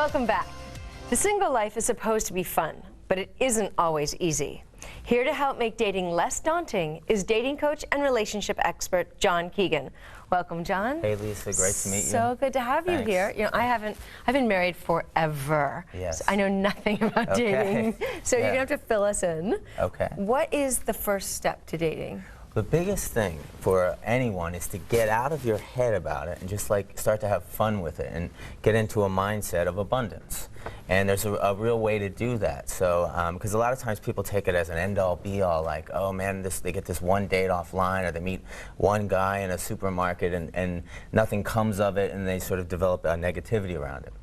Welcome back. The single life is supposed to be fun, but it isn't always easy. Here to help make dating less daunting is dating coach and relationship expert John Keegan. Welcome, John. Hey, Lisa. Great to meet you. So good to have you here. You know, I've been married forever. Yes. So I know nothing about dating. So you're gonna have to fill us in. Okay. What is the first step to dating? The biggest thing for anyone is to get out of your head about it and just like start to have fun with it and get into a mindset of abundance. And there's a real way to do that. So, because a lot of times people take it as an end-all, be-all, like, oh man, they get this one date offline, or they meet one guy in a supermarket and nothing comes of it, and they sort of develop a negativity around it.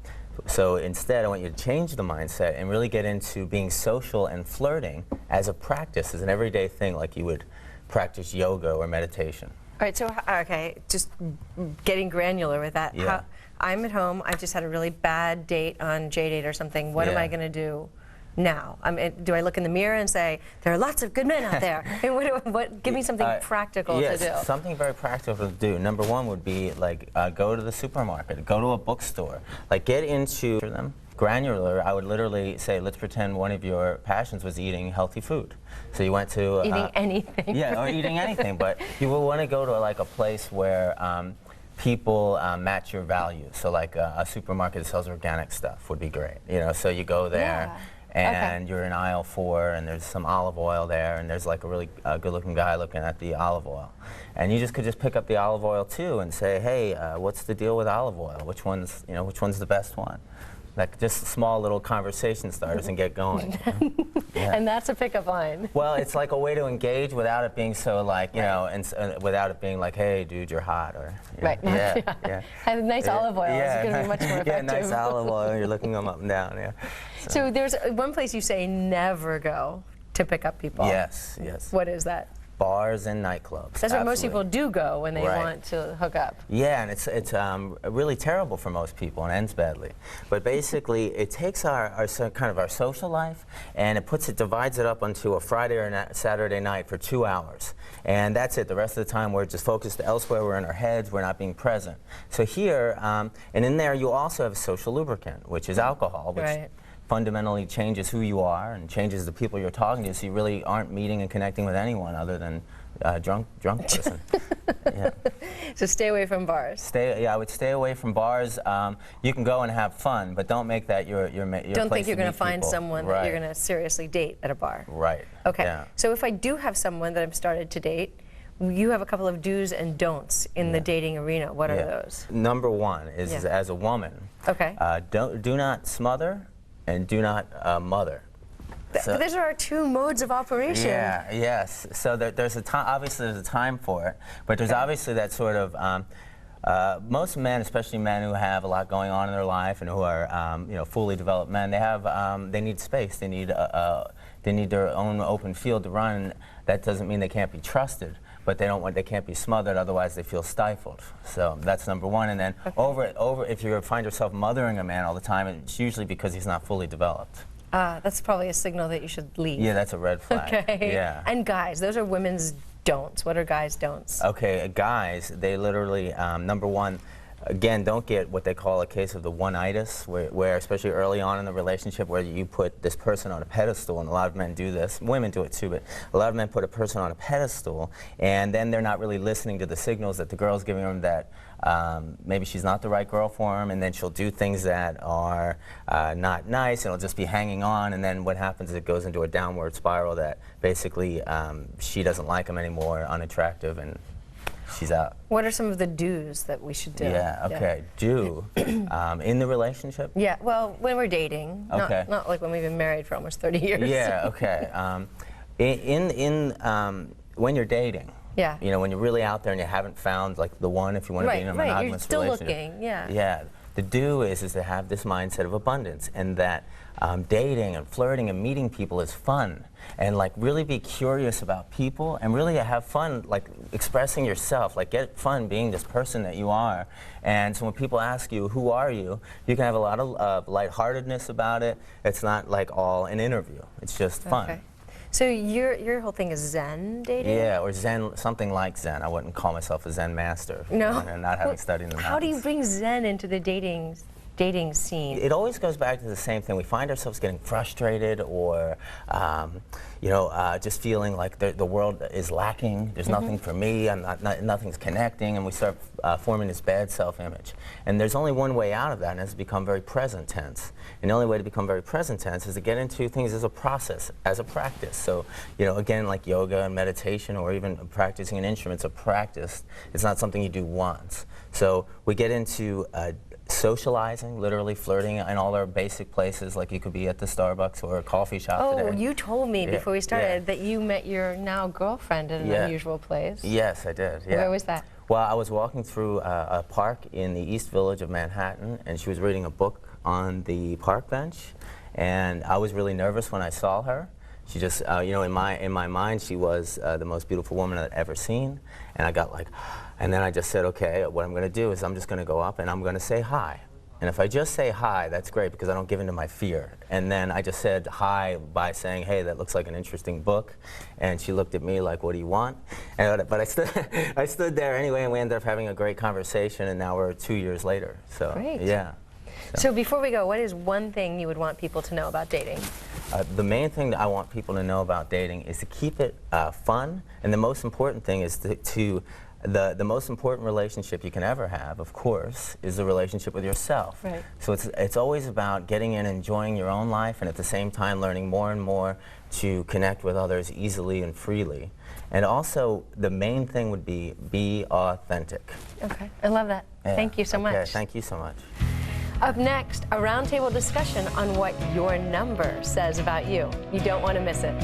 So instead, I want you to change the mindset and really get into being social and flirting as a practice, as an everyday thing, like you would practice yoga or meditation. All right, so, okay, just getting granular with that. Yeah. I'm at home, I've just had a really bad date on JDate or something. What am I gonna do now? Do I look in the mirror and say, there are lots of good men out there? And give me something practical to do. Yes, something very practical to do. Number one would be like go to the supermarket, go to a bookstore, like get into them. Granular, I would literally say, let's pretend one of your passions was eating healthy food. So you went to eating anything. Yeah, or eating anything, but you will want to go to like a place where people match your values. So like a supermarket that sells organic stuff would be great. You know, so you go there. Yeah. And you're in aisle 4, and there's some olive oil there, and there's like a really good-looking guy looking at the olive oil. And you could just pick up the olive oil too and say, hey, what's the deal with olive oil? Which one's the best one? Like just small little conversation starters and get going. Yeah. And that's a pickup line. Well, it's like a way to engage without it being so like, you know, and without it being like, hey, dude, you're hot, or right. Know, yeah. And nice olive oil is going to be much more effective. Yeah, nice olive oil. You're looking them up and down. Yeah. So there's one place you say never go to pick up people. Yes, yes. What is that? Bars and nightclubs. That's where most people do go when they want to hook up. Yeah, and it's really terrible for most people and ends badly. But basically, it takes our kind of our social life and it divides it up onto a Friday or a Saturday night for 2 hours. And that's it. The rest of the time, we're just focused elsewhere. We're in our heads. We're not being present. So here, and in there, you also have a social lubricant, which is alcohol, which fundamentally changes who you are and changes the people you're talking to, so you really aren't meeting and connecting with anyone other than a drunk person. Yeah. So stay away from bars. I would stay away from bars. You can go and have fun, but don't make that your Don't think you're going to find someone that you're going to seriously date at a bar. Right. Okay. Yeah. So if I do have someone that I've started to date, you have a couple of do's and don'ts in the dating arena. What are those? Number one is as a woman, do not smother and do not mother. So those are our 2 modes of operation. Yeah, yes. So there's a time, obviously there's a time for it, but there's obviously that sort of, most men, especially men who have a lot going on in their life and who are, you know, fully developed men, they need space, they need their own open field to run. That doesn't mean they can't be trusted, but they can't be smothered, otherwise they feel stifled. So that's number one. And then if you find yourself mothering a man all the time, it's usually because he's not fully developed. That's probably a signal that you should leave. Yeah, that's a red flag. Okay. Yeah. And guys, those are women's don'ts. What are guys' don'ts? Okay, guys, they literally, number one, again, don't get what they call a case of the one-itis, where especially early on in the relationship, where you put this person on a pedestal, and a lot of men do this. Women do it too, but a lot of men put a person on a pedestal, and then they're not really listening to the signals that the girl's giving them that maybe she's not the right girl for him, and then she'll do things that are not nice, and it'll just be hanging on, and then what happens is it goes into a downward spiral that basically she doesn't like him anymore, unattractive, and she's out. What are some of the do's that we should do? Yeah, okay. Do in the relationship? Yeah, well, when we're dating, not like when we've been married for almost 30 years. Yeah, okay. When you're dating, you know, when you're really out there and you haven't found like the one, if you want to be in a monogamous you're relationship. still looking, Yeah. The do is to have this mindset of abundance, and that dating and flirting and meeting people is fun, and like really be curious about people and really have fun like expressing yourself, like get fun being this person that you are. And so when people ask you, who are you, you can have a lot of lightheartedness about it. It's not like all an interview, it's just fun. Okay. So your whole thing is Zen dating? Yeah, or Zen, something like Zen. I wouldn't call myself a Zen master. No. And not having studied in the How do you mountains. bring Zen into the dating dating scene? It always goes back to the same thing. We find ourselves getting frustrated, or just feeling like the world is lacking. There's nothing for me. Nothing's connecting, and we start forming this bad self-image. And there's only one way out of that, and it's become very present tense. And the only way to become very present tense is to get into things as a process, as a practice. So, again, like yoga and meditation, or even practicing an instrument, it's a practice. It's not something you do once. So we get into socializing, literally flirting in all our basic places, like you could be at the Starbucks or a coffee shop today. You told me before we started that you met your now girlfriend at an unusual place. Yes, I did. Yeah. Where was that? Well, I was walking through a park in the East Village of Manhattan, and she was reading a book on the park bench, and I was really nervous when I saw her. She just, in my mind, she was the most beautiful woman I'd ever seen, and I got like, and then I just said, okay, what I'm going to do is I'm just going to go up and I'm going to say hi. And if I just say hi, that's great, because I don't give in to my fear. And then I just said hi by saying, hey, that looks like an interesting book. And she looked at me like, what do you want? But I stood there anyway, and we ended up having a great conversation, and now we're 2 years later. So, great. Yeah. So before we go, what is one thing you would want people to know about dating? The main thing that I want people to know about dating is to keep it fun, and the most important thing is the most important relationship you can ever have, of course, is the relationship with yourself. Right. So it's always about getting in, enjoying your own life, and at the same time learning more and more to connect with others easily and freely. And also, the main thing would be authentic. Okay, I love that. Yeah. Thank you so much. Thank you so much. Up next, a roundtable discussion on what your number says about you. You don't want to miss it.